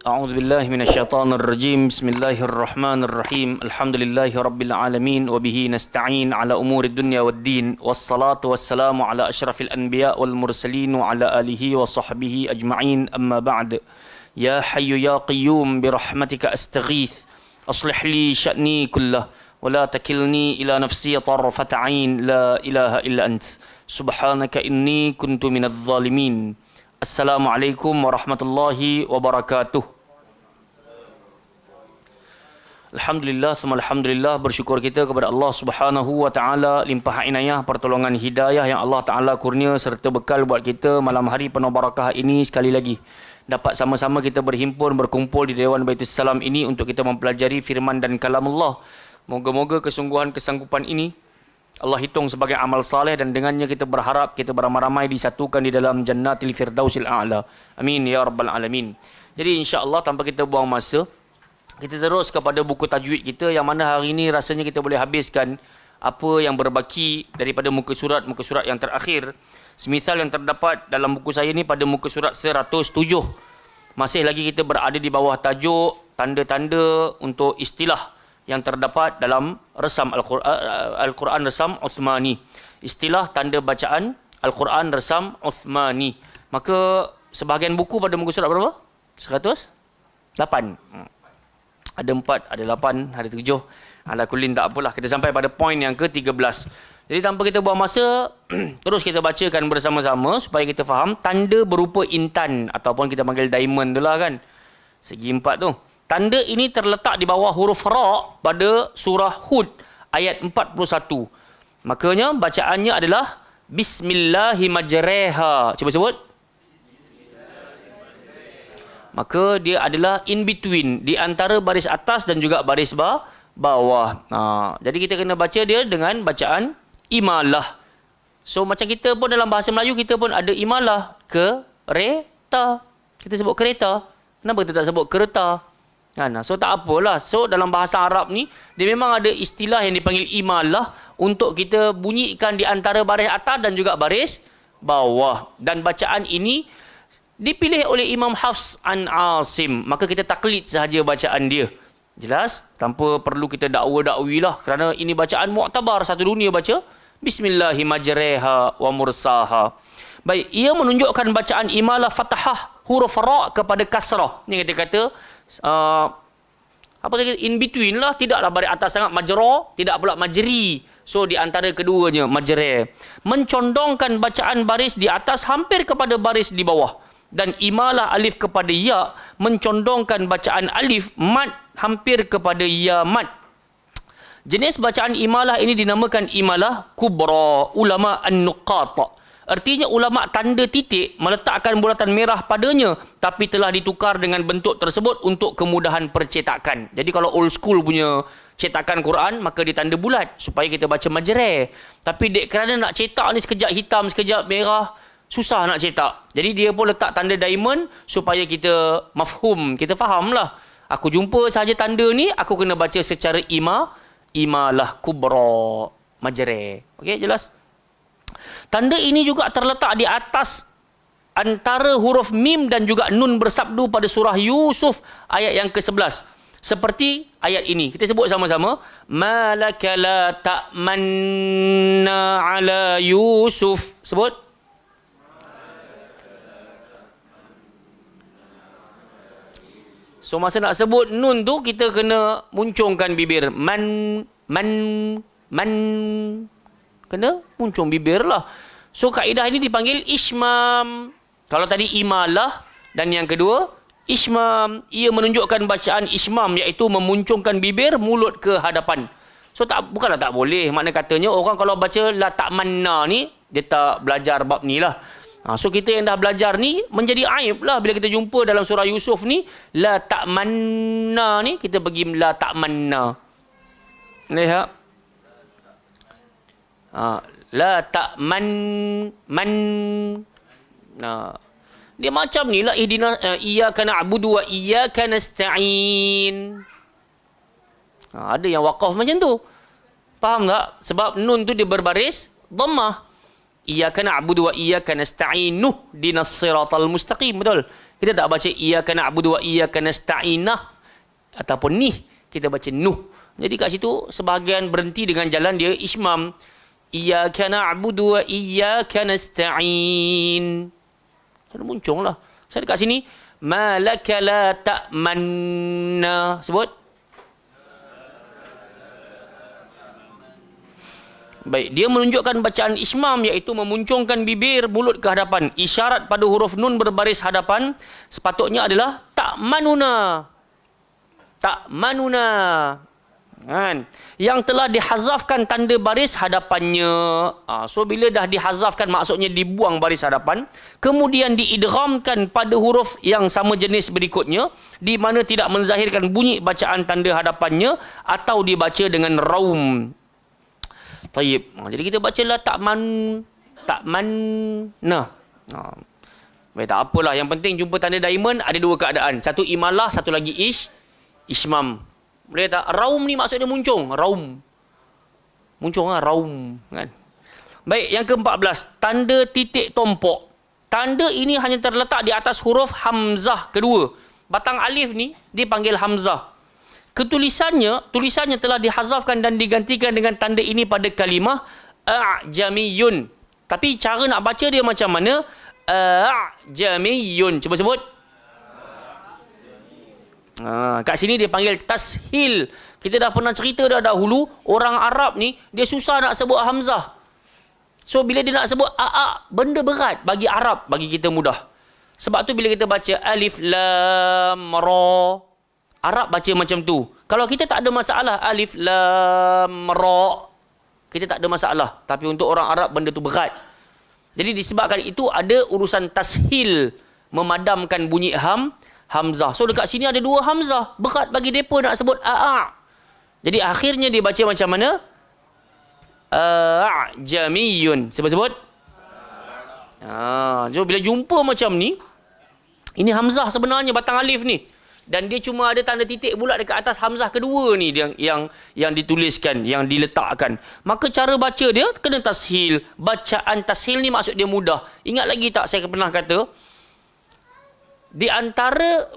أعوذ بالله من الشيطان الرجيم بسم الله الرحمن الرحيم الحمد لله رب العالمين وبه نستعين على أمور الدنيا والدين والصلاة والسلام على أشرف الأنبياء والمرسلين وعلى آله وصحبه أجمعين أما بعد يا حي يا قيوم برحمتك أستغيث أصلح لي شأني كله ولا تكلني إلى نفسي طرفة عين لا إله إلا أنت سبحانك إني كنت من الظالمين. Assalamualaikum warahmatullahi wabarakatuh. Alhamdulillah, alhamdulillah, bersyukur kita kepada Allah Subhanahu wa taala limpah inayah, pertolongan hidayah yang Allah taala kurnia serta bekal buat kita malam hari penuh barakah ini sekali lagi dapat sama-sama kita berhimpun berkumpul di Dewan Baitul Salam ini untuk kita mempelajari firman dan kalam Allah. Moga-moga kesungguhan kesanggupan ini Allah hitung sebagai amal saleh dan dengannya kita berharap kita beramai-ramai disatukan di dalam Jannatil Firdausil A'la. Amin ya rabbal alamin. Jadi insya-Allah tanpa kita buang masa, kita terus kepada buku tajwid kita yang mana hari ini rasanya kita boleh habiskan apa yang berbaki daripada muka surat yang terakhir. Semisal yang terdapat dalam buku saya ni pada muka surat 107. Masih lagi kita berada di bawah tajuk tanda-tanda untuk istilah yang terdapat dalam resam Al-Quran resam Uthmani. Istilah tanda bacaan Al-Quran resam Uthmani. Maka sebahagian buku pada muka surat berapa? 108. Ada 4, ada 8, ada 7. Ala kullin tak apalah. Kita sampai pada poin yang ke-13. Jadi tanpa kita buang masa, terus kita bacakan bersama-sama supaya kita faham tanda berupa intan ataupun kita panggil diamond tu lah kan. Segi 4 tu. Tanda ini terletak di bawah huruf ra pada surah Hud ayat 41. Makanya bacaannya adalah Bismillahimajreha. Cuba sebut. Maka dia adalah in between, di antara baris atas dan juga baris bawah. Jadi kita kena baca dia dengan bacaan imalah. So macam kita pun dalam bahasa Melayu kita pun ada imalah, kereta. Kita sebut kereta. Kenapa kita tak sebut kereta? So tak apalah. So dalam bahasa Arab ni dia memang ada istilah yang dipanggil imalah untuk kita bunyikan di antara baris atas dan juga baris bawah. Dan bacaan ini dipilih oleh Imam Hafs an Asim. Maka kita taklid sahaja bacaan dia. Jelas? Tanpa perlu kita dakwa-dakwi lah. Kerana ini bacaan mu'tabar satu dunia baca. Bismillahimajreha wa mursaha. Baik, ia menunjukkan bacaan imalah fathah huruf ra kepada kasrah. Ni kita kata apa tadi, in between lah, tidaklah baris atas sangat majra, tidak pula majri. So di antara keduanya majre, mencondongkan bacaan baris di atas hampir kepada baris di bawah, dan imalah alif kepada ya mencondongkan bacaan alif mad hampir kepada ya mad. Jenis bacaan imalah ini dinamakan imalah kubra ulama an-nuqat. Artinya ulama tanda titik meletakkan bulatan merah padanya tapi telah ditukar dengan bentuk tersebut untuk kemudahan percetakan. Jadi kalau old school punya cetakan Quran maka ditanda bulat supaya kita baca majre. Tapi dek kerana nak cetak ni sekejap hitam sekejap merah, susah nak cetak. Jadi dia pun letak tanda diamond supaya kita mafhum, kita fahamlah. Aku jumpa sahaja tanda ni, aku kena baca secara imalah kubra majre. Okey, jelas? Tanda ini juga terletak di atas antara huruf mim dan juga nun bersabdu pada surah Yusuf ayat yang ke-11. Seperti ayat ini. Kita sebut sama-sama. Malaka la ta'manna ala Yusuf. Sebut. So masa nak sebut nun tu kita kena muncungkan bibir. Man. Kena muncung bibir lah. So kaedah ini dipanggil ishmam. Kalau tadi imalah dan yang kedua ishmam. Ia menunjukkan bacaan ishmam iaitu memuncungkan bibir mulut ke hadapan. So bukanlah tak boleh. Makna katanya orang kalau baca la ta'manna ni dia tak belajar bab ni lah. So kita yang dah belajar ni menjadi aib lah bila kita jumpa dalam surah Yusuf ni la ta'manna ni kita pergi la ta'manna. Lihat. La ta'man man. Dia macam ni lah iyyaka na'budu wa iyyaka nasta'in. Ada yang waqaf macam tu. Faham tak? Sebab nun tu dia berbaris dhammah. Iyyaka na'budu wa iyyaka nasta'in. Nuhdinas siratal mustaqim. Betul? Kita tak baca iyyaka na'budu wa iyyaka nasta'inah ataupun nih, kita baca nuh. Jadi kat situ sebahagian berhenti dengan jalan dia ismam. Iyyaka na'budu wa iyyaka nasta'in. Ada muncul lah. Saya dekat sini malaka la ta'manna. Sebut. Baik, dia menunjukkan bacaan ismam iaitu memuncungkan bibir mulut ke hadapan. Isyarat pada huruf nun berbaris hadapan sepatutnya adalah ta'manuna. Ta'manuna. Kan? Yang telah dihazafkan tanda baris hadapannya. So bila dah dihazafkan maksudnya dibuang baris hadapan, kemudian diidghamkan pada huruf yang sama jenis berikutnya di mana tidak menzahirkan bunyi bacaan tanda hadapannya atau dibaca dengan raum. Tayyib. Jadi kita bacalah ta'manna. Baik, tak apalah, yang penting jumpa tanda diamond ada dua keadaan. Satu imalah, satu lagi ismam. Boleh tak? Raum ni maksud dia muncung. Raum. Muncung lah, raum. Kan? Baik, yang ke-14. Tanda titik tompok. Tanda ini hanya terletak di atas huruf hamzah kedua. Batang alif ni dipanggil hamzah. Tulisannya telah dihazafkan dan digantikan dengan tanda ini pada kalimah a'jamiyun. Tapi cara nak baca dia macam mana? A'jamiyun. Cuba sebut. Kat sini dia panggil tashil. Kita dah pernah cerita dah dahulu, orang Arab ni dia susah nak sebut hamzah. So bila dia nak sebut benda berat bagi Arab, bagi kita mudah. Sebab tu bila kita baca alif lam ra, Arab baca macam tu. Kalau kita tak ada masalah alif lam ra, kita tak ada masalah. Tapi untuk orang Arab benda tu berat. Jadi disebabkan itu ada urusan tashil, memadamkan bunyi hamzah. So dekat sini ada dua hamzah. Berat bagi mereka nak sebut Jadi akhirnya dia baca macam mana? A'jamiyun. Sebut. So bila jumpa macam ni, ini hamzah sebenarnya batang alif ni. Dan dia cuma ada tanda titik pula dekat atas hamzah kedua ni yang dituliskan, yang diletakkan. Maka cara baca dia kena tashil. Bacaan tashil ni maksud dia mudah. Ingat lagi tak saya pernah kata? Di antara,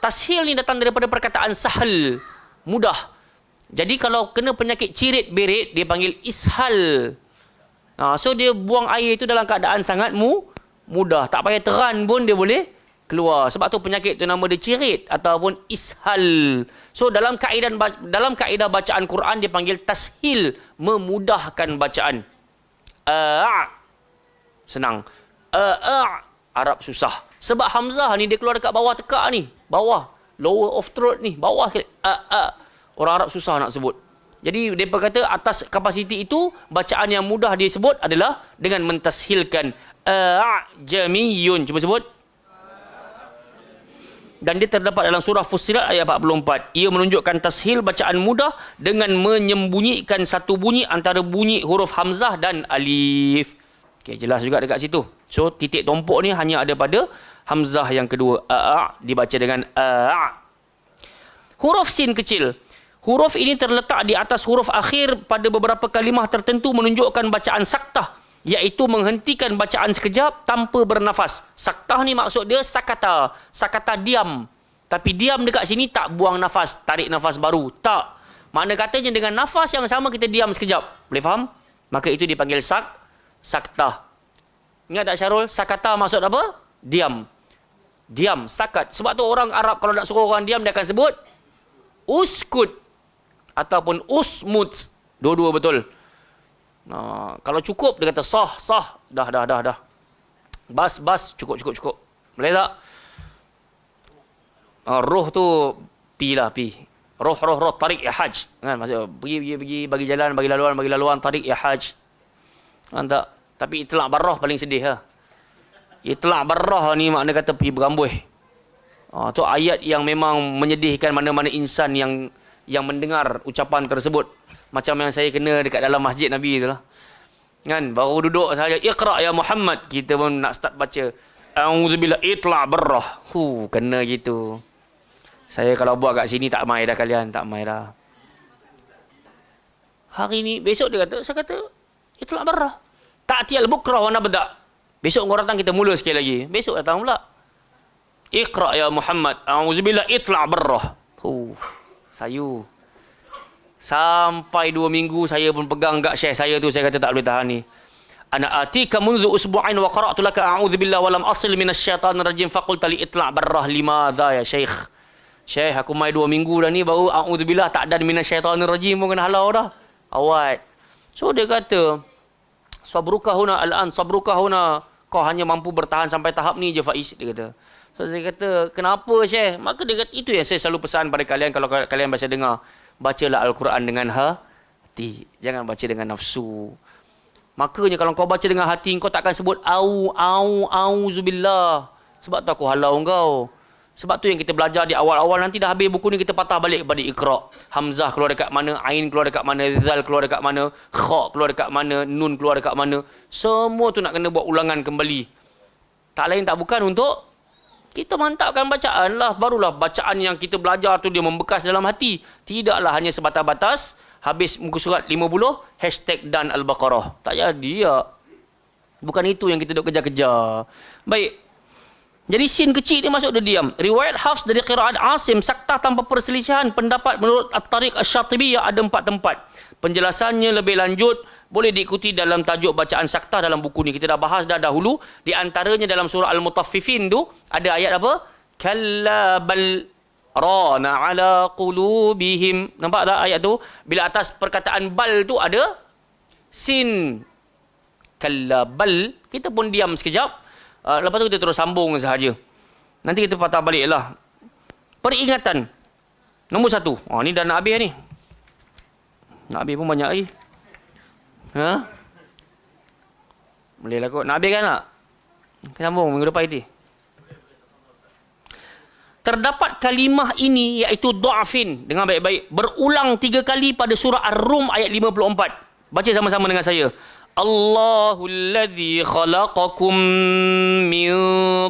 tashil ni datang daripada perkataan sahal, mudah. Jadi kalau kena penyakit cirit berit, dia panggil ishal. So dia buang air itu dalam keadaan sangat mudah. Tak payah teran pun dia boleh keluar. Sebab tu penyakit tu nama dia cirit ataupun ishal. So dalam kaedah bacaan Quran dia panggil tashil, memudahkan bacaan. Senang. Arab susah. Sebab hamzah ni dia keluar dekat bawah tekak ni. Bawah. Lower of throat ni. Bawah. Orang Arab susah nak sebut. Jadi mereka kata atas kapasiti itu, bacaan yang mudah dia sebut adalah dengan mentashilkan a'jamiyun. Cuba sebut. Dan dia terdapat dalam surah Fussilat ayat 44. Ia menunjukkan tashil bacaan mudah dengan menyembunyikan satu bunyi antara bunyi huruf hamzah dan alif. Okay, jelas juga dekat situ. So titik tompok ni hanya ada pada hamzah yang kedua. Dibaca dengan Huruf sin kecil. Huruf ini terletak di atas huruf akhir pada beberapa kalimah tertentu menunjukkan bacaan saktah, iaitu menghentikan bacaan sekejap tanpa bernafas. Saktah ni maksud dia sakata. Sakata diam. Tapi diam dekat sini tak buang nafas, tarik nafas baru. Tak. Mana katanya dengan nafas yang sama kita diam sekejap. Boleh faham? Maka itu dipanggil saktah. Ingat tak Syarul? Sakata maksud apa? Diam. Diam, sakat. Sebab tu orang Arab kalau nak suruh orang diam, dia akan sebut uskut ataupun usmut. Dua-dua betul. Kalau cukup, dia kata sah. Dah. Bas, cukup. Boleh tak? Roh tu pi. Roh, tarik ya haj. Kan? Maksudnya, pergi, bagi jalan, bagi laluan, tarik ya haj. Kan tak? Tapi itlaq barrah paling sedih lah. Itlaq barrah ni makna kata pergi berambuh. Tu ayat yang memang menyedihkan mana-mana insan yang mendengar ucapan tersebut. Macam yang saya kena dekat dalam masjid Nabi tu lah. Kan? Baru duduk saja, Iqra' ya Muhammad. Kita pun nak start baca. A'udzubillah itlaq barrah. Kena gitu. Saya kalau buat kat sini tak mai dah kalian. Tak mai dah. Hari ni, besok dia kata, saya kata, itlaq barrah. Ta'tiyal bukrah wa nabda'. Besok orang datang kita mula sekali lagi. Besok datang pula. Iqra ya Muhammad. A'udzubillah itla' barrah. Sayu. Sampai 2 minggu saya pun pegang gak syekh saya tu, saya kata tak boleh tahan ni. Ana atika mundu usbu'ain wa qara'tu laka a'udzubillah wa lam asil minasyaitanir rajim faqulta li itla' barrah limadha ya syekh. Syekh, aku mai 2 minggu dah ni baru a'udzubillah tak ada minasyaitanir rajim pun kena halau dah. Awat. So dia kata, sabruka huna al-an, sabruka huna. Kau hanya mampu bertahan sampai tahap ni je Faiz, dia kata. So saya kata, kenapa Syekh? Maka dia kata, itu yang saya selalu pesan pada kalian kalau kalian baca dengar. Bacalah Al-Quran dengan hati. Jangan baca dengan nafsu. Makanya kalau kau baca dengan hati, kau takkan sebut auzubillah. Sebab tu aku halau kau. Sebab tu yang kita belajar di awal-awal, nanti dah habis buku ni kita patah balik kepada Iqra. Hamzah keluar dekat mana, Ain keluar dekat mana, Zal keluar dekat mana, Kha keluar dekat mana, Nun keluar dekat mana. Semua tu nak kena buat ulangan kembali. Tak lain tak bukan untuk kita mantapkan bacaan lah. Barulah bacaan yang kita belajar tu dia membekas dalam hati. Tidaklah hanya sebatas-batas habis muka surat 50 #dan Al-Baqarah. Tak jadi ya. Bukan itu yang kita duk kejar-kejar. Baik. Jadi sin kecil dia masuk dia diam. Riwayat Hafs dari qiraat Asim saktah tanpa perselisihan. Pendapat menurut At-Tariq Asy-Syatibiyah ada 4 tempat. Penjelasannya lebih lanjut boleh diikuti dalam tajuk bacaan saktah dalam buku ni. Kita dah bahas dah dahulu. Di antaranya dalam surah Al-Mutaffifin tu ada ayat apa? Kalla bal rana ala qulubihim. Nampak tak ayat tu? Bila atas perkataan bal tu ada sin. Kalla bal. Kita pun diam sekejap. Lepas tu kita terus sambung sahaja. Nanti kita patah balik lah. Peringatan. Nombor 1. Ni dah nak habis ni. Nak habis pun banyak lagi. Ha? Boleh lah kot. Nak habis kan tak? Kita sambung minggu depan nanti. Terdapat kalimah ini iaitu du'afin. Dengar baik-baik. Berulang 3 kali pada surah Ar-Rum ayat 54. Baca sama-sama dengan saya. Allahul ladzi khalaqakum min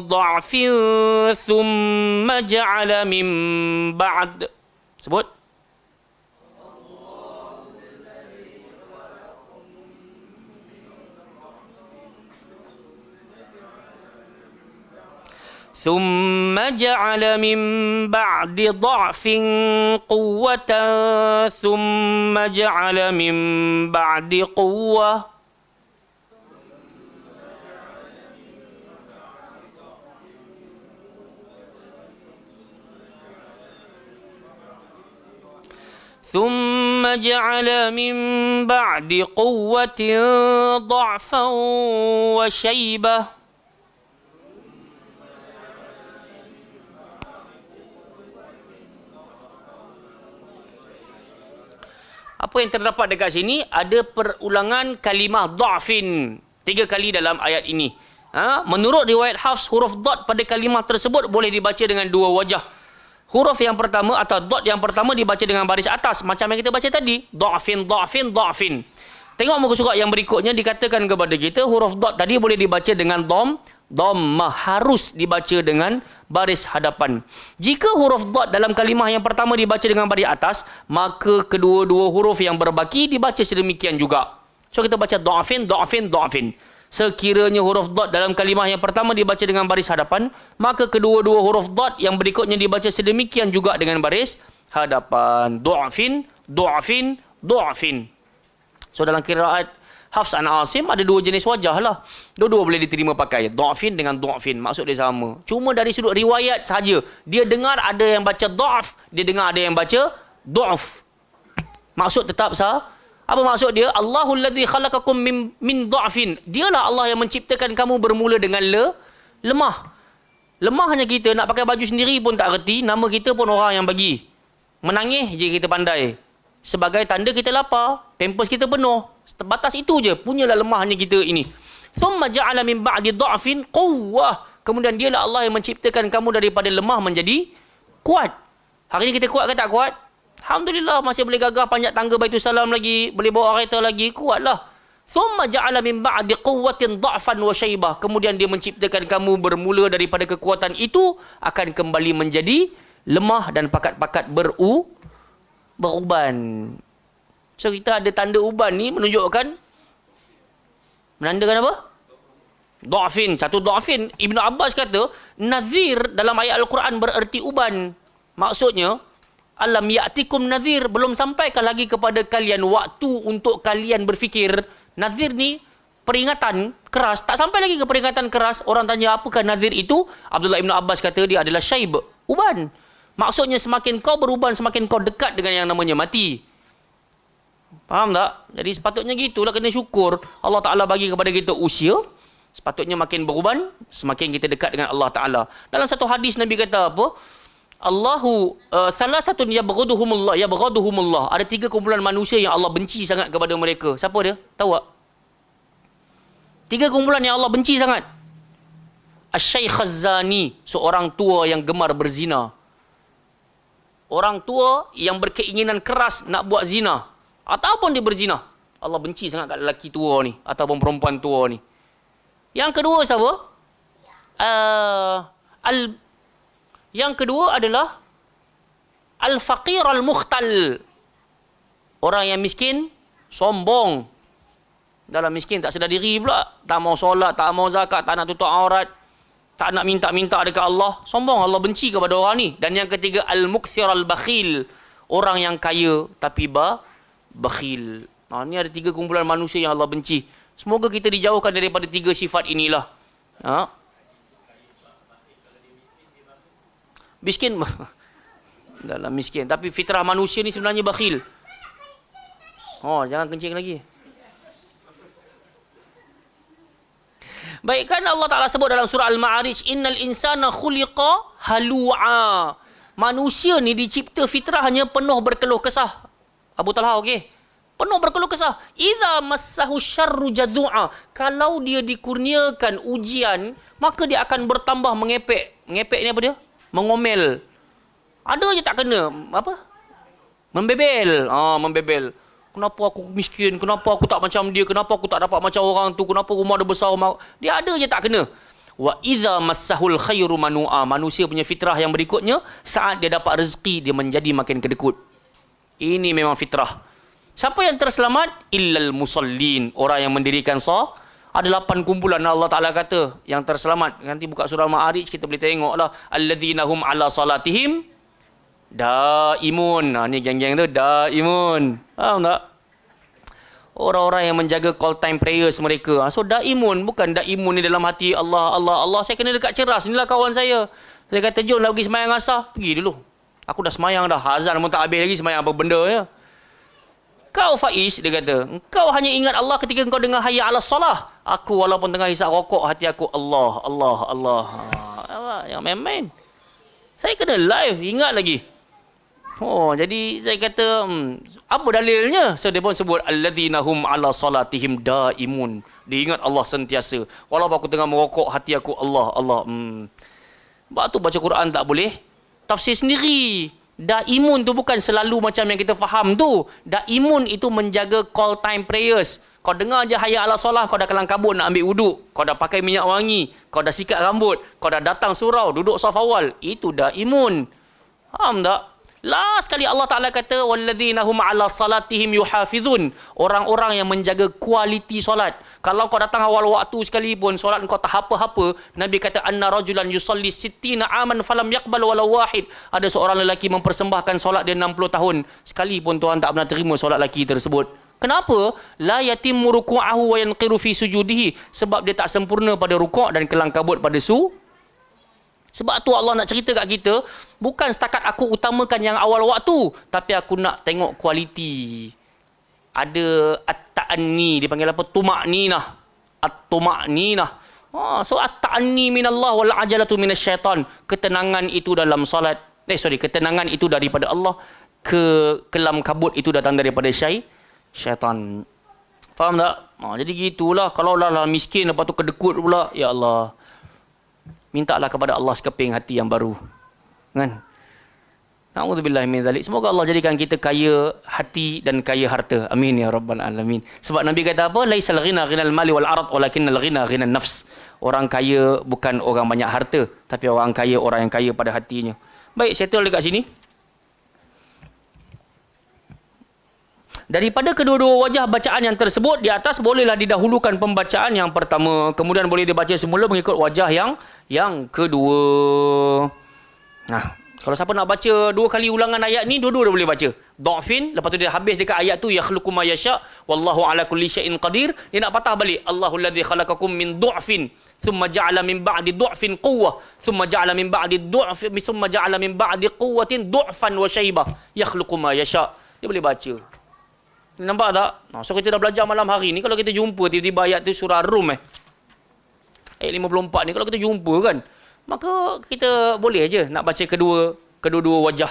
dha'fin thumma ja'ala min ba'd. Sebut. ثم جعل من بعد ضعف قوة ثم جعل من بعد قوة ثم جعل من بعد قوة ضعفا وشيبة. Apa yang terdapat dekat sini? Ada perulangan kalimah dha'fin 3 kali dalam ayat ini. Menurut riwayat Hafs, huruf dot pada kalimah tersebut boleh dibaca dengan 2 wajah. Huruf yang pertama atau dot yang pertama dibaca dengan baris atas. Macam yang kita baca tadi. Dha'fin, dha'fin, dha'fin. Tengok muka surat yang berikutnya, dikatakan kepada kita huruf dot tadi boleh dibaca dengan dhammah, harus dibaca dengan baris hadapan. Jika huruf dot dalam kalimah yang pertama dibaca dengan baris atas, maka kedua-dua huruf yang berbaki dibaca sedemikian juga. So kita baca dha'fin, dha'fin, dha'fin. Sekiranya huruf dot dalam kalimah yang pertama dibaca dengan baris hadapan, maka kedua-dua huruf dot yang berikutnya dibaca sedemikian juga dengan baris hadapan. Dha'fin, dha'fin, dha'fin. So dalam qiraat Hafs an Asim ada 2 jenis wajah lah. Dua-dua boleh diterima pakai. Dha'fin dengan dha'fin. Maksud dia sama. Cuma dari sudut riwayat sahaja. Dia dengar ada yang baca dha'f. Dia dengar ada yang baca dha'f. Maksud tetap sah. Apa maksud dia? Allahul ladzi khalaqakum min dha'fin. Dialah Allah yang menciptakan kamu bermula dengan lemah. Lemahnya kita nak pakai baju sendiri pun tak reti. Nama kita pun orang yang bagi. Menangis je kita pandai. Sebagai tanda kita lapar. Pampers kita penuh. Sebatas itu je. Punyalah lemahnya kita ini. Thumma ja'ala min ba'di dha'fin quwwah. Kemudian dialah Allah yang menciptakan kamu daripada lemah menjadi kuat. Hari ini kita kuat ke tak kuat? Alhamdulillah masih boleh gagah panjat tangga Baitusalam lagi. Boleh bawa kereta lagi. Kuatlah. Thumma ja'ala min ba'di quwwatin dha'fan wa syaibah. Kemudian dia menciptakan kamu bermula daripada kekuatan itu akan kembali menjadi lemah dan pakat-pakat beruban. So kita ada tanda uban ni menunjukkan menandakan apa? Dha'fin. Satu dha'fin. Ibn Abbas kata, nazir dalam ayat Al-Quran bererti uban. Maksudnya, alam ya'tikum nazir, belum sampaikah lagi kepada kalian waktu untuk kalian berfikir. Nazir ni peringatan keras. Tak sampai lagi ke peringatan keras. Orang tanya, apakah nazir itu? Abdullah Ibn Abbas kata dia adalah syaib, uban. Maksudnya semakin kau beruban, semakin kau dekat dengan yang namanya mati. Faham tak? Jadi sepatutnya gitulah, kena syukur. Allah Ta'ala bagi kepada kita usia. Sepatutnya makin beruban, semakin kita dekat dengan Allah Ta'ala. Dalam satu hadis Nabi kata apa? Allahu salasatun yabghaduhumullah, yabghaduhumullah. Ada 3 kumpulan manusia yang Allah benci sangat kepada mereka. Siapa dia? Tahu tak? 3 kumpulan yang Allah benci sangat. Asy-syaikh az-zani, seorang tua yang gemar berzina. Orang tua yang berkeinginan keras nak buat zina. Ataupun dia berzina. Allah benci sangat kat lelaki tua ni. Ataupun perempuan tua ni. Yang kedua siapa? Yang kedua adalah al-faqir al-mukhtal. Orang yang miskin, sombong. Dalam miskin tak sedar diri pula. Tak mau solat, tak mau zakat, tak nak tutup aurat, tak nak minta-minta dekat Allah. Sombong, Allah benci kepada orang ni. Dan yang ketiga, al-mukthir al-bakhil. Orang yang kaya tapi bakhil. Ni ada 3 kumpulan manusia yang Allah benci. Semoga kita dijauhkan daripada 3 sifat inilah. Miskin dalam miskin, tapi fitrah manusia ni sebenarnya bakhil. Jangan kencing lagi. Baik, kan Allah Ta'ala sebut dalam surah Al-Ma'arij, innal insana khuliqa halu'a. Manusia ni dicipta fitrahnya penuh berkeluh kesah. Abu Talha, okey? Penuh berkeluh kesah. Idza massahu syarru jadhu'a. Kalau dia dikurniakan ujian, maka dia akan bertambah mengepek. Mengepek ni apa dia? Mengomel. Ada je tak kena. Apa? Membebel. Membebel. Kenapa aku miskin? Kenapa aku tak macam dia? Kenapa aku tak dapat macam orang tu? Kenapa rumah dia besar? Dia ada je tak kena. Wa idza massahul khairu manu'a. Manusia punya fitrah yang berikutnya, saat dia dapat rezeki, dia menjadi makin kedekut. Ini memang fitrah. Siapa yang terselamat? Illal musallin. Orang yang mendirikan sah. Ada 8 kumpulan Allah Ta'ala kata yang terselamat. Nanti buka surah Ma'arij, kita boleh tengok lah. Alladzina hum ala salatihim daimun. Ni geng-geng tu, daimun. Faham tak? Orang-orang yang menjaga call time prayers mereka. So daimun, bukan daimun ni dalam hati Allah, Allah, Allah. Saya kena dekat ceras. Inilah kawan saya. Saya kata, jom lah pergi semayang asar. Pergi dulu. Aku dah semayang dah. Azan pun tak habis lagi, semayang apa benda ya. Kau Faiz, dia kata, engkau hanya ingat Allah ketika engkau dengar hayya ala salah. Aku walaupun tengah hisap rokok, hati aku Allah, Allah, Allah. Yang main-main. Saya kena live, ingat lagi. Jadi saya kata, apa dalilnya? So dia pun sebut, alladzina hum ala salatihim daimun. Dia ingat Allah sentiasa. Walaupun aku tengah merokok, hati aku Allah, Allah. Sebab tu baca Quran tak boleh tafsir sendiri. Daimun tu bukan selalu macam yang kita faham tu. Daimun itu menjaga call time prayers. Kau dengar je hayya ala solah, kau dah kelang kabut nak ambil wuduk. Kau dah pakai minyak wangi. Kau dah sikat rambut. Kau dah datang surau, duduk saf awal. Itu daimun. Faham tak? Last kali Allah Ta'ala kata, walladzina hum ala salatihim yuhafizun. Orang-orang yang menjaga kualiti solat. Kalau kau datang awal waktu sekalipun, solat kau tak apa-apa, Nabi kata, anna rajulan yusalli sittina aman falam yaqbal walau wahid. Ada seorang lelaki mempersembahkan solat dia 60 tahun. Sekalipun Tuhan tak pernah terima solat lelaki tersebut. Kenapa? La yatimmu ruku'ahu wa yanqiru fi sujudihi. Sebab dia tak sempurna pada rukuk dan kelang kabut pada Sebab tu Allah nak cerita kat kita, bukan setakat aku utamakan yang awal waktu, tapi aku nak tengok kualiti. Ada at-ta'anni, dipanggil apa? Tuma'ninah. At-tuma'ninah. So at-ta'anni minallah wal ajalatu minasyaitan. Ketenangan itu dalam salat. Ketenangan itu daripada Allah. Kelam kabut itu datang daripada syaitan. Faham tak? Jadi gitulah. Kalau lah miskin, lepas tu kedekut pula, ya Allah. Mintalah kepada Allah sekeping hati yang baru. Kan? Na'udzubillah min zalik. Semoga Allah jadikan kita kaya hati dan kaya harta. Amin ya rabbal alamin. Sebab Nabi kata apa? Laisal ghina ghinal mali wal arad walakinnal ghina ghinan nafs. Orang kaya bukan orang banyak harta, tapi orang kaya orang yang kaya pada hatinya. Baik, settle dekat sini. Daripada kedua-dua wajah bacaan yang tersebut di atas, bolehlah didahulukan pembacaan yang pertama, kemudian boleh dibaca semula mengikut wajah yang kedua. Nah, kalau siapa nak baca 2 kali ulangan ayat ni, dua-dua dah boleh baca. Dha'fin, lepas tu dia habis dekat ayat tu yakhluqu ma yasha wallahu ala kulli syai'in qadir, dia nak patah balik. Allahul ladzi khalaqakum min du'fin thumma ja'ala min ba'di du'fin quwwah thumma ja'ala min ba'di du'fin thumma ja'ala min ba'di quwwatin du'fan wa syaibah yakhluqu ma yasha. Dia boleh baca. Nampak tak? So kita dah belajar malam hari ni, kalau kita jumpa tiba-tiba ayat tu surah Rum ayat 54 ni, kalau kita jumpa kan, maka kita boleh je nak baca kedua-dua wajah.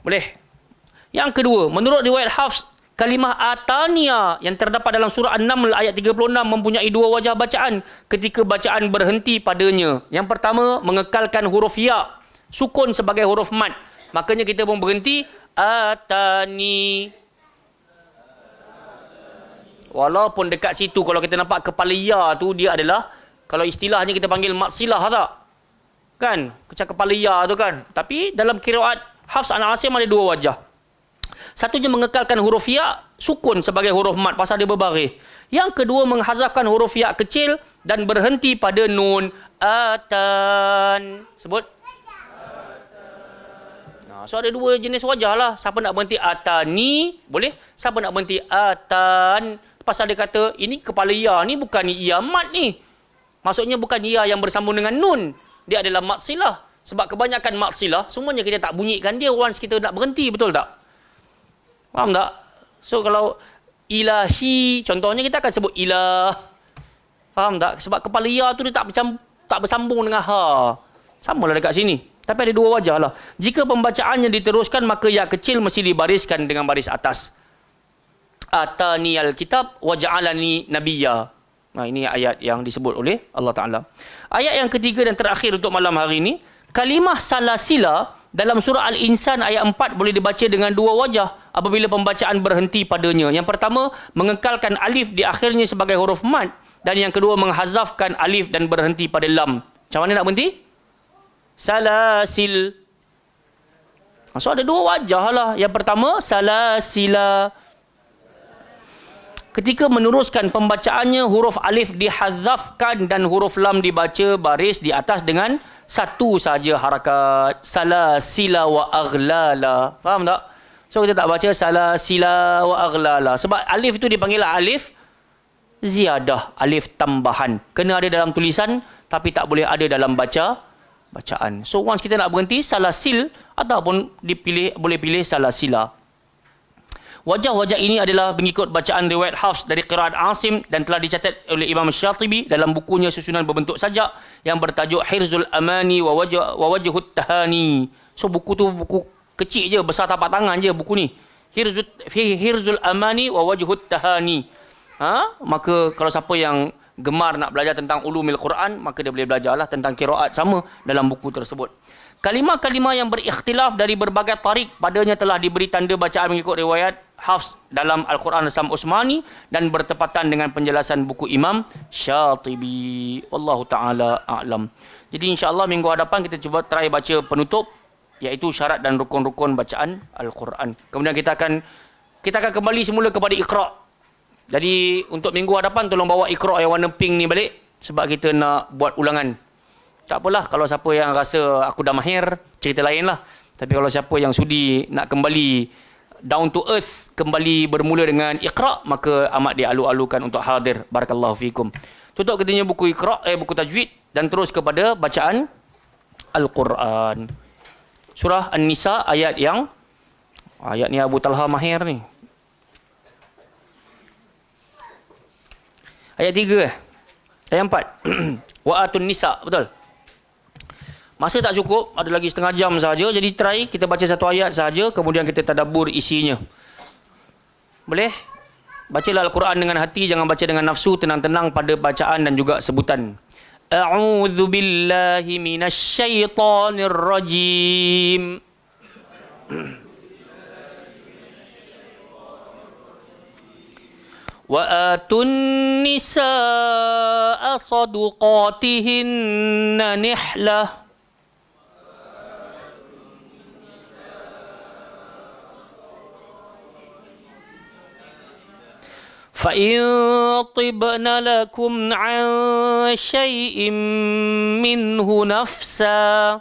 Boleh. Yang kedua, menurut riwayat Hafs, kalimah atania yang terdapat dalam surah An-Naml ayat 36 mempunyai 2 wajah bacaan ketika bacaan berhenti padanya. Yang pertama, mengekalkan huruf ya, sukun sebagai huruf mad. Makanya kita pun berhenti atani. Walaupun dekat situ kalau kita nampak kepala ya tu dia adalah, kalau istilahnya kita panggil maksilah tak? Kan? Macam kepala ya tu kan? Tapi dalam qiraat Hafs an Asim ada 2 wajah. Satunya mengekalkan huruf ya, sukun sebagai huruf mad pasal dia berbaris. Yang kedua menghazafkan huruf ya kecil dan berhenti pada nun. Atan. Sebut. So ada 2 jenis wajah lah. Siapa nak berhenti atani, boleh. Siapa nak berhenti atan, pasal dia kata ini kepala ya ni bukan ya mad ni. Maksudnya bukan ya yang bersambung dengan nun. Dia adalah maksilah. Sebab kebanyakan maksilah, semuanya kita tak bunyikan dia once kita nak berhenti, betul tak? Faham tak? So kalau ilahi, contohnya kita akan sebut ilah. Faham tak? Sebab kepala ya tu dia tak bersambung dengan ha. Sama lah dekat sini. Tapi ada 2 wajah lah. Jika pembacaannya diteruskan, maka ya kecil mesti dibariskan dengan baris atas. Atani al-kitab wa ja'alani nabiyya. Nah, ini ayat yang disebut oleh Allah Ta'ala. Ayat yang ketiga dan terakhir untuk malam hari ini, kalimah salasila dalam surah Al-Insan ayat 4 boleh dibaca dengan 2 wajah apabila pembacaan berhenti padanya. Yang pertama, mengekalkan alif di akhirnya sebagai huruf mad, dan yang kedua menghazafkan alif dan berhenti pada lam. Macam mana nak berhenti? Salasil. So ada 2 wajah lah. Yang pertama, salasila. Ketika meneruskan pembacaannya, huruf alif dihazafkan dan huruf lam dibaca baris di atas dengan 1 saja harakat. Salasila wa aghlala. Faham tak? So kita tak baca salasila wa aghlala. Sebab alif itu dipanggil alif ziyadah, alif tambahan. Kena ada dalam tulisan tapi tak boleh ada dalam bacaan. So once kita nak berhenti, salasil ataupun boleh pilih salasila. Wajah-wajah ini adalah mengikut bacaan riwayat Hafs dari qiraat Asim dan telah dicatat oleh Imam Syatibi dalam bukunya susunan berbentuk sajak yang bertajuk Hirzul Amani wa Wajhut Tahani. So buku tu buku kecil je, besar tapak tangan je buku ni. Hirzul Amani wa Wajhut Tahani. Maka kalau siapa yang gemar nak belajar tentang ulumil Quran, maka dia boleh belajarlah tentang qiraat sama dalam buku tersebut. Kalimah-kalimah yang berikhtilaf dari berbagai tarik padanya telah diberi tanda bacaan mengikut riwayat Hafs dalam Al-Quran Rasam Usmani dan bertepatan dengan penjelasan buku Imam Syatibi. Wallahu ta'ala a'lam. Jadi insyaAllah minggu hadapan kita cuba try baca penutup, iaitu syarat dan rukun-rukun bacaan Al-Quran. Kemudian kita akan kembali semula kepada Iqra'. Jadi untuk minggu hadapan tolong bawa Iqra' yang warna pink ni balik, sebab kita nak buat ulangan. Tak apalah, kalau siapa yang rasa aku dah mahir, cerita lain lah. Tapi kalau siapa yang sudi nak kembali down to earth, kembali bermula dengan Iqra', maka amat dialu-alukan untuk hadir. Barakallahu fikum. Tutup katanya buku Iqra', buku tajwid, dan terus kepada bacaan Al-Quran. Surah An-Nisa ayat ni Abu Talha mahir ni. Ayat 3 Ayat 4 Wa atun nisa, betul? Masa tak cukup, ada lagi setengah jam saja. Jadi try kita baca 1 ayat saja, kemudian kita tadabbur isinya. Boleh? Bacalah Al-Quran dengan hati, jangan baca dengan nafsu, tenang-tenang pada bacaan dan juga sebutan. A'udzu billahi minasy syaithanir rajim. Wa atun nisaa sadaqatihinna nihlah. فإن طبن لكم عن شيء منه نفسا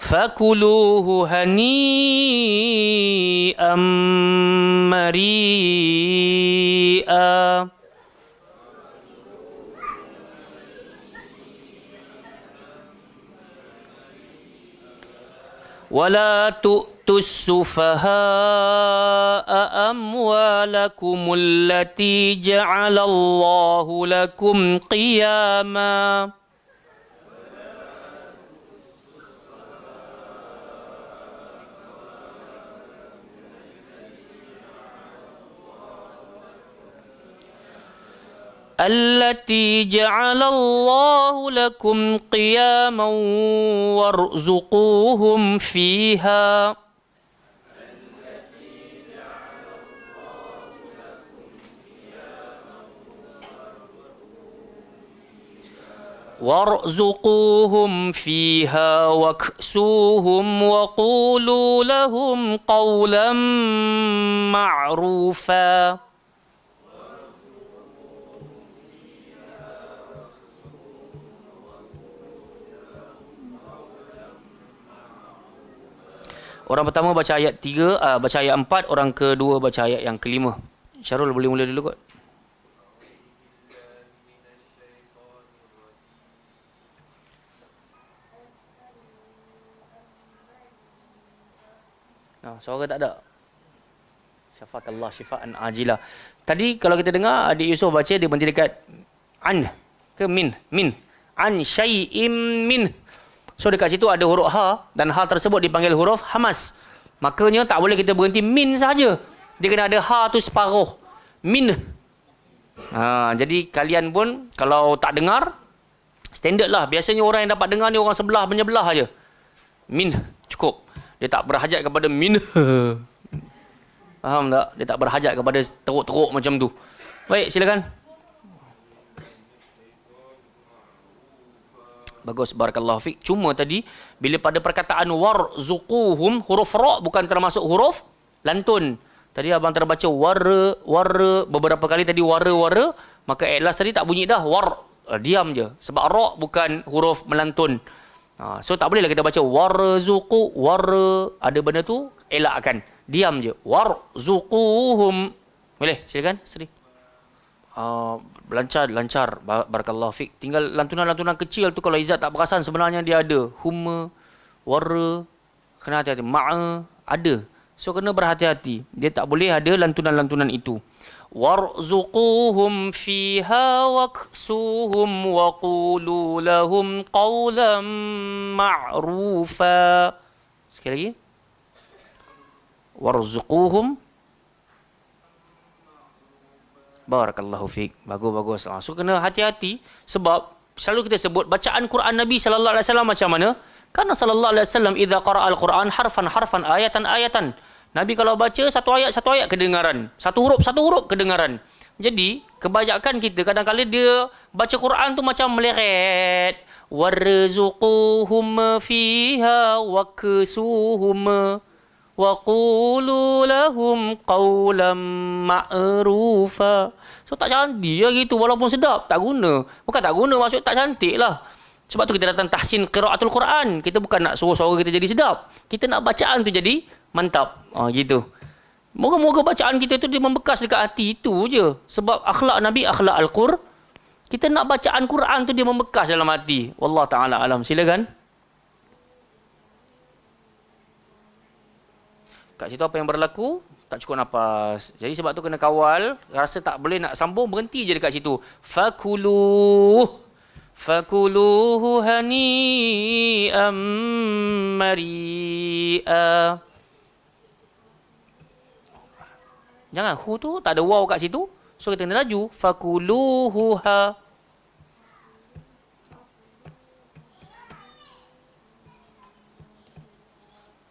فكلوه هنيئا مريئا ولا تؤتوا السفهاء أموالكم التي جعل الله لكم قياما التي جعل الله لكم قياما وارزقوهم فيها واكسوهم وقولوا لهم قولا معروفا. Orang pertama baca ayat 3, baca ayat 4, orang kedua baca ayat yang kelima. Syarul boleh mula dulu kot. Suara tak ada. Syafakallah syifaan ajilah. Tadi kalau kita dengar adik Yusof baca dia berhenti dekat an ke min. An syai'im min. So dekat situ ada huruf ha dan ha tersebut dipanggil huruf hamas. Makanya tak boleh kita berhenti min saja. Dia kena ada ha tu separuh. Min. Jadi kalian pun kalau tak dengar standard lah. Biasanya orang yang dapat dengar ni orang sebelah menyebelah aja. Min cukup. Dia tak berhajat kepada min. Faham tak? Dia tak berhajat kepada teruk-teruk macam tu. Baik, silakan. Bagus, barakallahu fiik. Cuma tadi bila pada perkataan warzuquhum, huruf ra bukan termasuk huruf lantun. Tadi abang terbaca warra beberapa kali tadi warra, maka ikhlas tadi tak bunyi dah war. Diam je sebab ra bukan huruf melantun. So tak bolehlah kita baca warzuqu warra, ada benda tu elakkan. Diam je. Warzuquhum. Boleh, silakan Sri. Lancar barakallahu fik. Tinggal lantunan-lantunan kecil tu kalau Izzat tak perasan sebenarnya dia ada humma, warra, kena hati-hati, ma'a ada. So kena berhati-hati. Dia tak boleh ada lantunan-lantunan itu. Warzuquhum fiha waksuhum wa qulu lahum qawlan ma'rufa. Sekali lagi. Warzuquhum. Barakallahu fiik. Bagus. So kena hati-hati sebab selalu kita sebut bacaan Quran Nabi sallallahu alaihi wasallam macam mana? Karena sallallahu alaihi wasallam idza qara'al Quran harfan ayatan. Nabi kalau baca satu ayat kedengaran. Satu huruf kedengaran. Jadi kebanyakan kita kadang-kadang dia baca Quran tu macam meleret. Warzuquhum fiha waksuhum wa qulu lahum qawlan ma'rufa. So tak cantik lah gitu walaupun sedap. Tak guna. Bukan tak guna maksud tak cantik lah. Sebab tu kita datang tahsin qiraatul Quran. Kita bukan nak suruh-suruh kita jadi sedap. Kita nak bacaan tu jadi mantap. Gitu. Moga-moga bacaan kita tu dia membekas dekat hati. Itu je. Sebab akhlak Nabi, akhlak Al-Qur. Kita nak bacaan Quran tu dia membekas dalam hati. Wallah ta'ala alam. Silakan. Kat situ apa yang berlaku? Tak cukup nafas. Jadi sebab tu kena kawal. Rasa tak boleh nak sambung, berhenti je dekat situ. Fakuluhu hani'am mari'a. Jangan hu tu tak ada waw kat situ. So kita kena laju. Fakuluhu ha.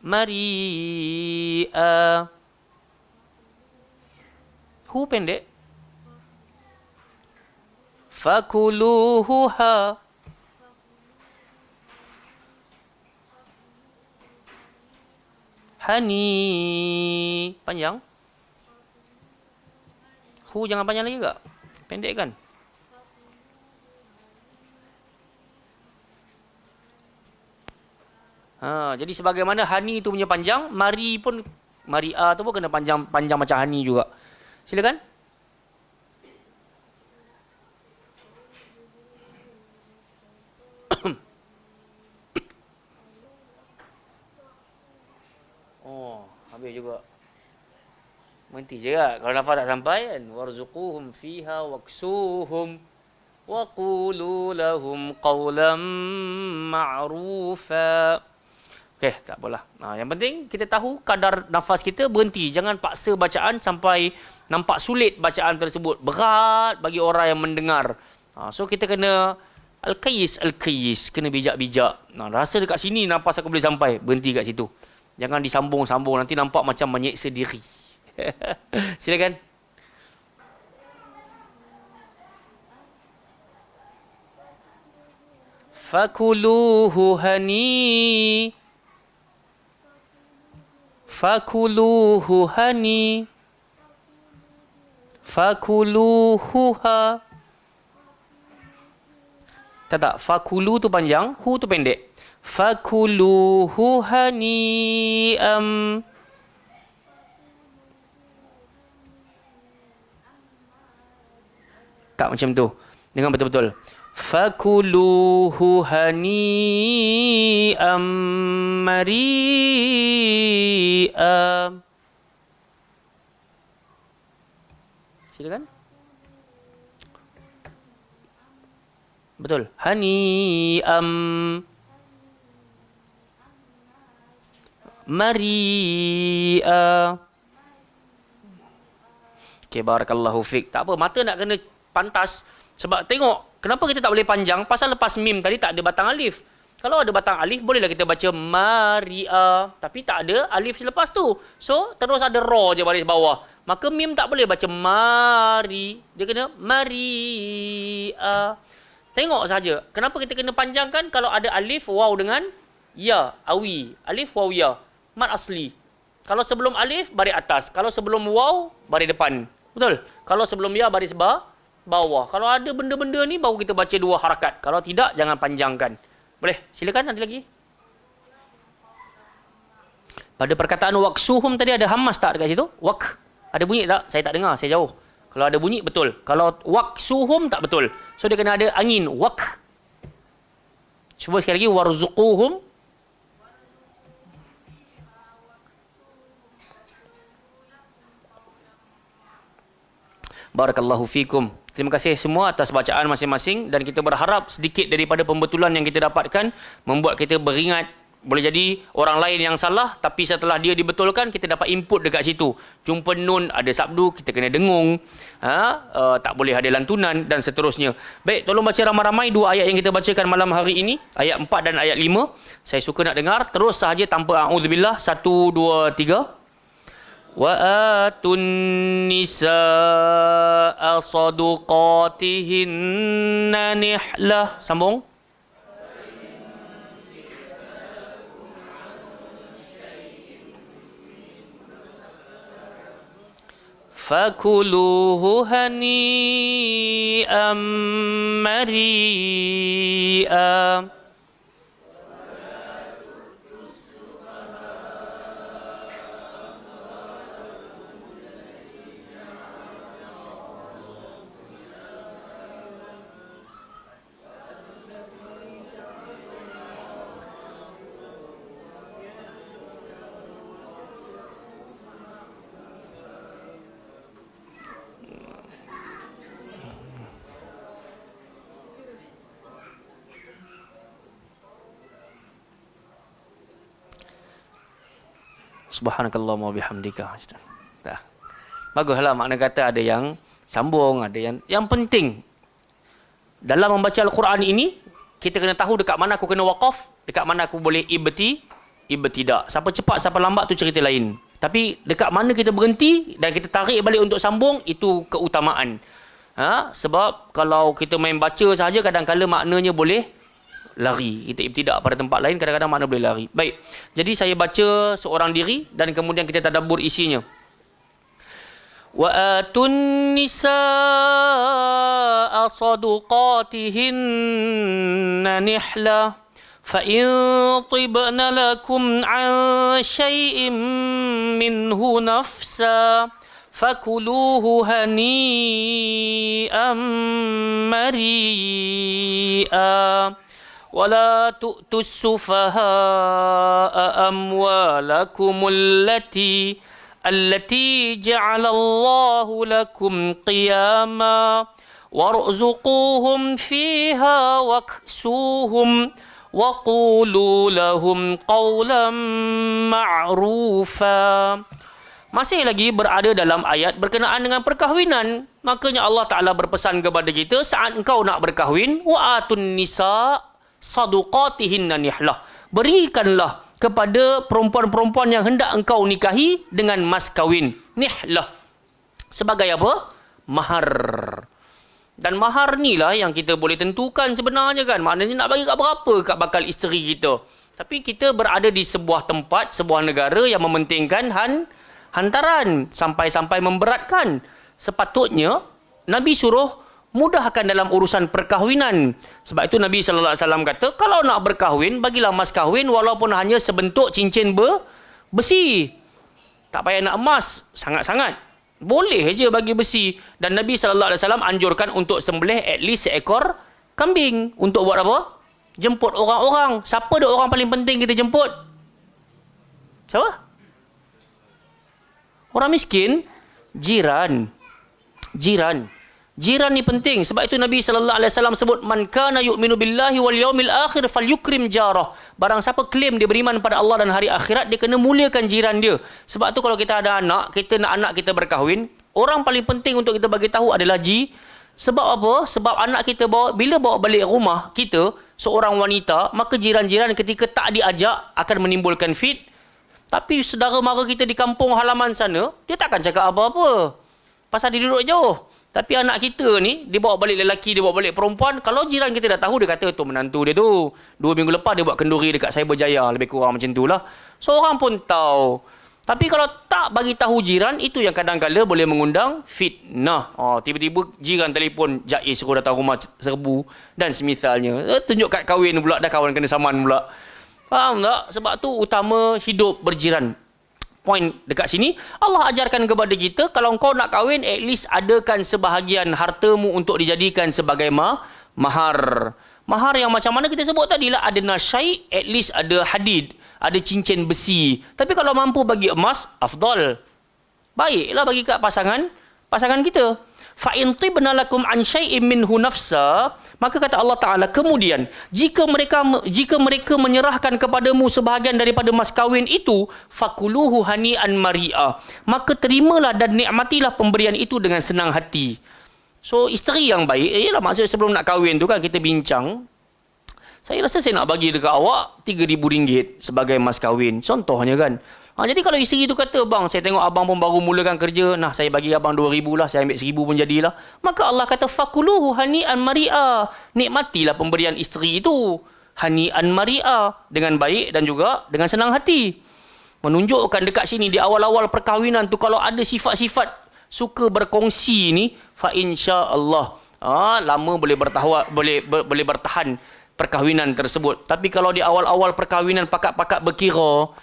Mari'a. Hu pendek. Fakuluhuha. Hani. Panjang. Hu jangan panjang lagi tak? Pendek kan? Jadi sebagaimana hani tu punya panjang, mari pun, mari a tu pun kena panjang macam hani juga. Silakan. Oh, habis juga. Berhenti je lah. Kalau nafas tak sampai kan. Warzuquhum fiha waksuhum wa qulu lahum qawlam ma'rufa. Okey, tak apalah. Yang penting kita tahu kadar nafas kita, berhenti. Jangan paksa bacaan sampai nampak sulit bacaan tersebut. Berat bagi orang yang mendengar. So kita kena al-qais, kena bijak-bijak. Rasa dekat sini nafas aku boleh sampai, berhenti kat situ. Jangan disambung-sambung, nanti nampak macam menyeksa diri. Silakan. Fakuluhu hani. Fakuluhu hani. Fakuluhuha. Tak. Fakulu tu panjang, hu tu pendek. Fakuluhu hani'am. Tak macam tu. Dengar betul-betul. Fakuluhu hani'am mari'am. Silakan. Betul. Hani'am mari'a. Okay, barakallahu fiqh. Tak apa, mata nak kena pantas. Sebab tengok, kenapa kita tak boleh panjang? Pasal lepas mim tadi tak ada batang alif. Kalau ada batang alif, bolehlah kita baca mari'a. Tapi tak ada alif selepas tu. So, terus ada ra je baris bawah. Maka mim tak boleh baca mari. Dia kena mari'a. Tengok saja. Kenapa kita kena panjangkan? Kalau ada alif, waw dengan ya, awi. Alif, waw, ya. Mat asli. Kalau sebelum alif, baris atas. Kalau sebelum waw, baris depan. Betul? Kalau sebelum ya, baris bawah. Kalau ada benda-benda ni, baru kita baca dua harakat. Kalau tidak, jangan panjangkan. Boleh? Silakan, ada lagi. Pada perkataan waksuhum tadi ada hamas tak dekat situ? Wak. Ada bunyi tak? Saya tak dengar, saya jauh. Kalau ada bunyi, betul. Kalau waksuhum, tak betul. So, dia kena ada angin. Wak. Cuba sekali lagi. Warzuquhum. Barakallahu fikum. Terima kasih semua atas bacaan masing-masing dan kita berharap sedikit daripada pembetulan yang kita dapatkan membuat kita beringat. Boleh jadi orang lain yang salah, tapi setelah dia dibetulkan, kita dapat input dekat situ. Jumpa nun, ada sabdu, kita kena dengung. Tak boleh ada lantunan dan seterusnya. Baik, tolong baca ramai-ramai dua ayat yang kita bacakan malam hari ini. Ayat 4 dan ayat 5. Saya suka nak dengar. Terus sahaja tanpa a'udzubillah. 1, 2, 3. Wa atun nisaa saduqatihinna nihlah. Sambung. Fakuluhu hani'am mari'a. Subhanakallahumma bihamdika. Dah. Baguslah, makna kata ada yang sambung, ada yang penting dalam membaca Al-Quran ini kita kena tahu dekat mana aku kena waqaf, dekat mana aku boleh ibtidak. Siapa cepat, siapa lambat tu cerita lain. Tapi dekat mana kita berhenti dan kita tarik balik untuk sambung, itu keutamaan. Sebab kalau kita main baca saja kadang-kadang maknanya boleh lari. Kita ibtidak pada tempat lain, kadang-kadang makna boleh lari. Baik. Jadi saya baca seorang diri dan kemudian kita tadabbur isinya. Wa atun nisaa sadaqatihinna nihla fa in tibna lakum an syai'in minhu nafsa fakuluhu hani'an mari'a ولا تؤتوا السفهاء أموالكم التي جعل الله لكم قياما وارزقوهم فيها واكسوهم وقولوا لهم قولا معروفا. Masih lagi berada dalam ayat berkenaan dengan perkahwinan. Makanya Allah Ta'ala berpesan kepada kita, saat engkau nak berkahwin, wa'atun nisa sadaqatihinna nihlah. Berikanlah kepada perempuan-perempuan yang hendak engkau nikahi dengan mas kahwin. Nihlah. Sebagai apa? Mahar. Dan mahar ni lah yang kita boleh tentukan sebenarnya kan. Maknanya nak bagi kat berapa kat bakal isteri kita. Tapi kita berada di sebuah tempat, sebuah negara yang mementingkan hantaran. Sampai-sampai memberatkan. Sepatutnya Nabi suruh mudahkan dalam urusan perkahwinan. Sebab itu Nabi SAW kata, kalau nak berkahwin, bagilah mas kahwin walaupun hanya sebentuk cincin besi. Tak payah nak emas, sangat-sangat. Boleh je bagi besi. Dan Nabi SAW anjurkan untuk sembelih at least seekor kambing. Untuk buat apa? Jemput orang-orang. Siapa dia orang paling penting kita jemput? Siapa? Orang miskin? Jiran. Jiran ni penting. Sebab itu Nabi SAW sebut, man kana yu'minu billahi wal yaumil akhir falyukrim jarah. Barang siapa klaim dia beriman pada Allah dan hari akhirat, dia kena muliakan jiran dia. Sebab tu kalau kita ada anak, kita nak anak kita berkahwin, orang paling penting untuk kita bagi tahu adalah sebab apa? Sebab anak kita bila bawa balik rumah kita, seorang wanita, maka jiran-jiran ketika tak diajak akan menimbulkan Tapi saudara mara kita di kampung halaman sana, dia takkan cakap apa-apa. Pasal dia duduk jauh. Tapi anak kita ni, dia bawa balik lelaki, dia bawa balik perempuan. Kalau jiran kita dah tahu, dia kata, tu menantu dia tu. 2 minggu lepas dia buat kenduri dekat Cyberjaya. Lebih kurang macam tu lah. So, orang pun tahu. Tapi kalau tak bagi tahu jiran, itu yang kadang-kadang boleh mengundang fitnah. Tiba-tiba jiran telefon, Jais suruh datang rumah serbu. Dan semisalnya. Tunjuk kad kahwin pula, dah kawan kena saman pula. Faham tak? Sebab tu utama hidup berjiran. Poin dekat sini, Allah ajarkan kepada kita, kalau kau nak kahwin, at least adakan sebahagian hartamu untuk dijadikan sebagai mahar. Mahar yang macam mana kita sebut tadi lah, ada nasyai, at least ada hadid, ada cincin besi. Tapi kalau mampu bagi emas, afdal. Baiklah bagi kat pasangan kita. Fa in tibna lakum an syai'in minhu nafsa, maka kata Allah Taala kemudian, jika mereka menyerahkan kepadamu sebahagian daripada mas kahwin itu, fakuluhu hani'an mari'a, maka terimalah dan nikmatilah pemberian itu dengan senang hati. So isteri yang baik, ialah maksud sebelum nak kahwin tu kan kita bincang, saya rasa saya nak bagi dekat awak RM3,000 sebagai mas kahwin, contohnya kan. Jadi kalau isteri tu kata, bang, saya tengok abang pun baru mulakan kerja, nah saya bagi abang RM2,000 lah, saya ambil RM1,000 pun jadilah. Maka Allah kata, fakuluhu hani'an mari'a. Nikmatilah pemberian isteri itu. Hani'an mari'a. Dengan baik dan juga dengan senang hati. Menunjukkan dekat sini, di awal-awal perkahwinan tu, kalau ada sifat-sifat suka berkongsi ni, fa insya-Allah, lama boleh bertahan perkahwinan tersebut. Tapi kalau di awal-awal perkahwinan pakat-pakat berkira,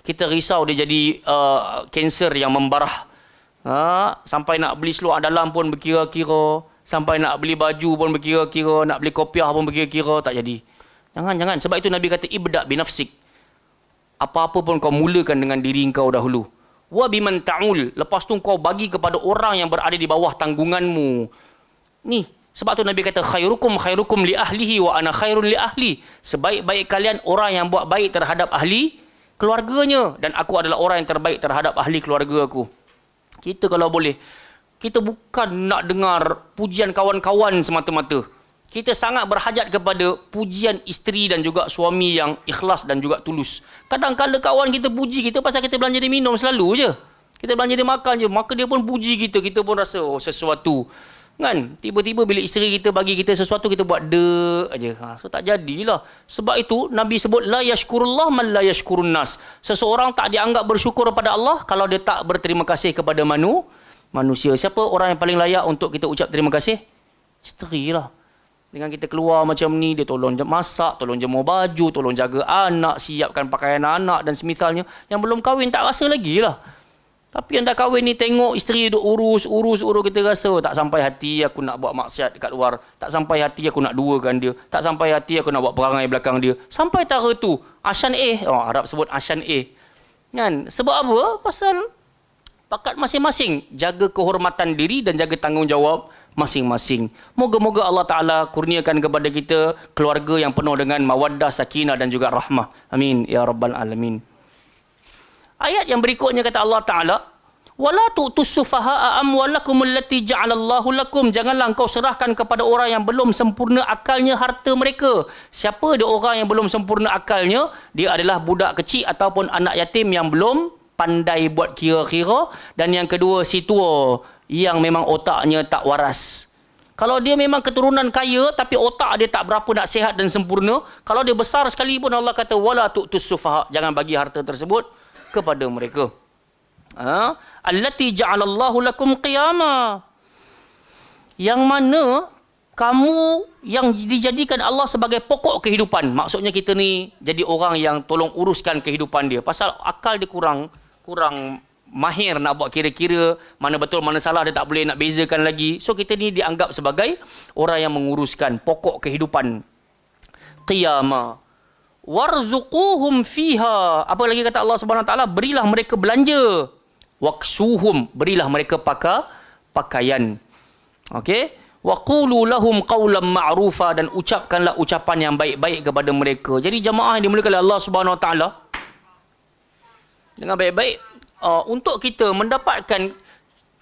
kita risau dia jadi kanser yang membarah. Sampai nak beli seluar dalam pun berkira-kira. Sampai nak beli baju pun berkira-kira. Nak beli kopiah pun berkira-kira. Tak jadi. Jangan. Sebab itu Nabi kata, ibda' binafsik. Apa-apa pun kau mulakan dengan diri kau dahulu. Wa biman ta'ul. Lepas tu kau bagi kepada orang yang berada di bawah tanggunganmu. Ni. Sebab tu Nabi kata, khairukum li ahlihi wa ana khairun li ahli. Sebaik-baik kalian orang yang buat baik terhadap ahli keluarganya, dan aku adalah orang yang terbaik terhadap ahli keluarga aku. Kita kalau boleh, kita bukan nak dengar pujian kawan-kawan semata-mata. Kita sangat berhajat kepada pujian isteri dan juga suami yang ikhlas dan juga tulus. Kadang-kadang kawan kita puji kita pasal kita belanja dia minum selalu je. Kita belanja dia makan je, maka dia pun puji kita. Kita pun rasa sesuatu Kan? Tiba-tiba bila isteri kita bagi kita sesuatu, kita buat aja. So tak jadilah. Sebab itu Nabi sebut la yashkurullah man la yashkurun nas. Seseorang tak dianggap bersyukur kepada Allah kalau dia tak berterima kasih kepada manusia. Siapa orang yang paling layak untuk kita ucap terima kasih? Isteri lah. Dengan kita keluar macam ni, dia tolong masak, tolong jemur baju, tolong jaga anak, siapkan pakaian anak dan semisalnya. Yang belum kahwin tak rasa lagi lah. Tapi yang dah kahwin ni tengok isteri duk urus, kita rasa tak sampai hati aku nak buat maksiat dekat luar. Tak sampai hati aku nak duakan dia. Tak sampai hati aku nak buat perangai belakang dia. Sampai tara tu, Ashan Arab sebut Ashan Kan? Sebab apa? Pasal pakat masing-masing jaga kehormatan diri dan jaga tanggungjawab masing-masing. Moga-moga Allah Ta'ala kurniakan kepada kita keluarga yang penuh dengan mawaddah, sakinah dan juga rahmah. Amin. Ya Rabbal Alamin. Ayat yang berikutnya kata Allah Ta'ala, wala tu'tus sufaha'a amwalakum allati ja'alallahu lakum. Janganlah engkau serahkan kepada orang yang belum sempurna akalnya harta mereka. Siapa dia orang yang belum sempurna akalnya? Dia adalah budak kecil ataupun anak yatim yang belum pandai buat kira-kira. Dan yang kedua, si tua yang memang otaknya tak waras. Kalau dia memang keturunan kaya tapi otak dia tak berapa nak sihat dan sempurna, kalau dia besar sekali pun Allah kata wala tu'tus sufaha, jangan bagi harta tersebut kepada mereka. Allati ja'alallahu lakum qiyama. Yang mana kamu yang dijadikan Allah sebagai pokok kehidupan. Maksudnya kita ni jadi orang yang tolong uruskan kehidupan dia. Pasal akal dia kurang mahir nak buat kira-kira mana betul mana salah, dia tak boleh nak bezakan lagi. So kita ni dianggap sebagai orang yang menguruskan pokok kehidupan. Qiyama. Warzuquhum fiha. Apa lagi kata Allah Subhanahu Wa Taala? Berilah mereka belanja. Waksuhum, berilah mereka pakaian. Okey? Wa qulu lahum qawlan ma'rufa, dan ucapkanlah ucapan yang baik-baik kepada mereka. Jadi jemaah yang dimuliakan oleh Allah Subhanahu Wa Taala, dengan baik-baik untuk kita mendapatkan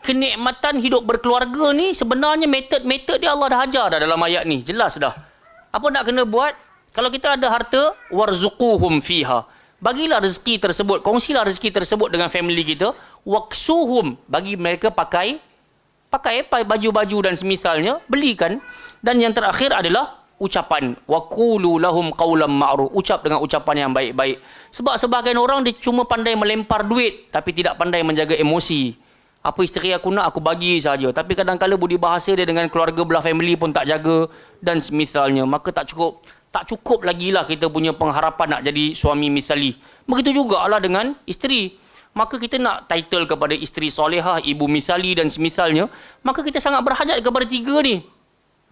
kenikmatan hidup berkeluarga ni, sebenarnya metod dia Allah dah ajar dah dalam ayat ni. Jelas dah. Apa nak kena buat? Kalau kita ada harta, warzuquhum fiha. Bagilah rezeki tersebut, kongsilah rezeki tersebut dengan family kita. Waksuhum, bagi mereka pakai baju-baju dan semisalnya, belikan. Dan yang terakhir adalah ucapan. Waqulu lahum qawlan ma'ruf. Ucap dengan ucapan yang baik-baik. Sebab sebahagian orang dia cuma pandai melempar duit tapi tidak pandai menjaga emosi. Apa isteri aku nak, aku bagi saja. Tapi kadang-kadang budi bahasa dia dengan keluarga belah family pun tak jaga dan semisalnya. Maka tak cukup lagi lah kita punya pengharapan nak jadi suami misali. Begitu jugalah dengan isteri. Maka kita nak title kepada isteri solehah, ibu misali dan semisalnya. Maka kita sangat berhajat kepada tiga ni.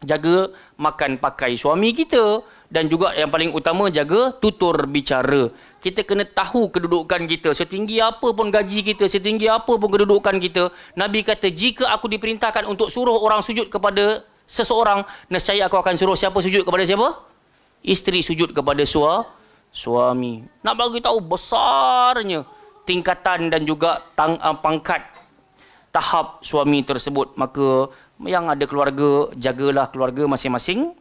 Jaga makan pakai suami kita. Dan juga yang paling utama, jaga tutur bicara. Kita kena tahu kedudukan kita. Setinggi apa pun gaji kita, setinggi apa pun kedudukan kita. Nabi kata, jika aku diperintahkan untuk suruh orang sujud kepada seseorang, nescaya aku akan suruh siapa sujud kepada siapa? Isteri sujud kepada suami. Nak bagi tahu besarnya tingkatan dan juga pangkat tahap suami tersebut. Maka yang ada keluarga, jagalah keluarga masing-masing.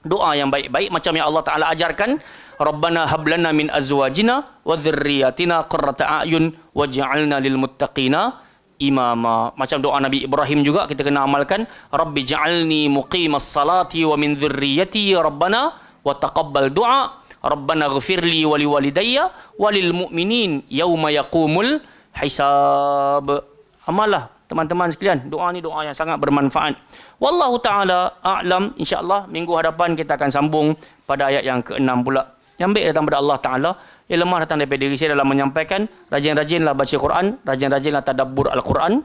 Doa yang baik-baik macam yang Allah Ta'ala ajarkan. Rabbana hablana min azwajina wa dhurriyyatina qurrata a'yun waj'alna lil muttaqina imama. Macam doa Nabi Ibrahim juga kita kena amalkan. Rabbi ja'alni muqimas salati wa min dhurriyyati rabbana wa taqabbal du'a. Rabbana ghafirli wa liwalidayya wa lil mu'minin yawma yaqumul hisab. Amalah teman-teman sekalian, doa ni doa yang sangat bermanfaat. Wallahu ta'ala a'lam. InsyaAllah minggu hadapan kita akan sambung pada ayat yang ke-6 pula. Yang baik datang daripada Allah Ta'ala, yang lemah datang daripada diri saya dalam menyampaikan. Rajin-rajinlah baca Quran, rajin-rajinlah tadabbur Al-Quran.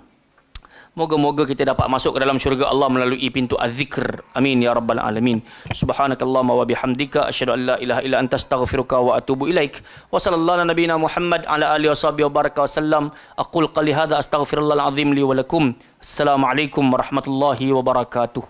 Moga-moga kita dapat masuk ke dalam syurga Allah melalui pintu az-zikr. Amin ya rabbal alamin. Subhanakallahumma wa bihamdika asyhadu an la ilaha illa anta astaghfiruka wa atubu ilaik. Wa sallallahu ala nabiyyina Muhammad ala alihi washabihi wa baraka wasallam. Aqul qali hadza astaghfirullahal azim li wa lakum. Assalamualaikum warahmatullahi wabarakatuh.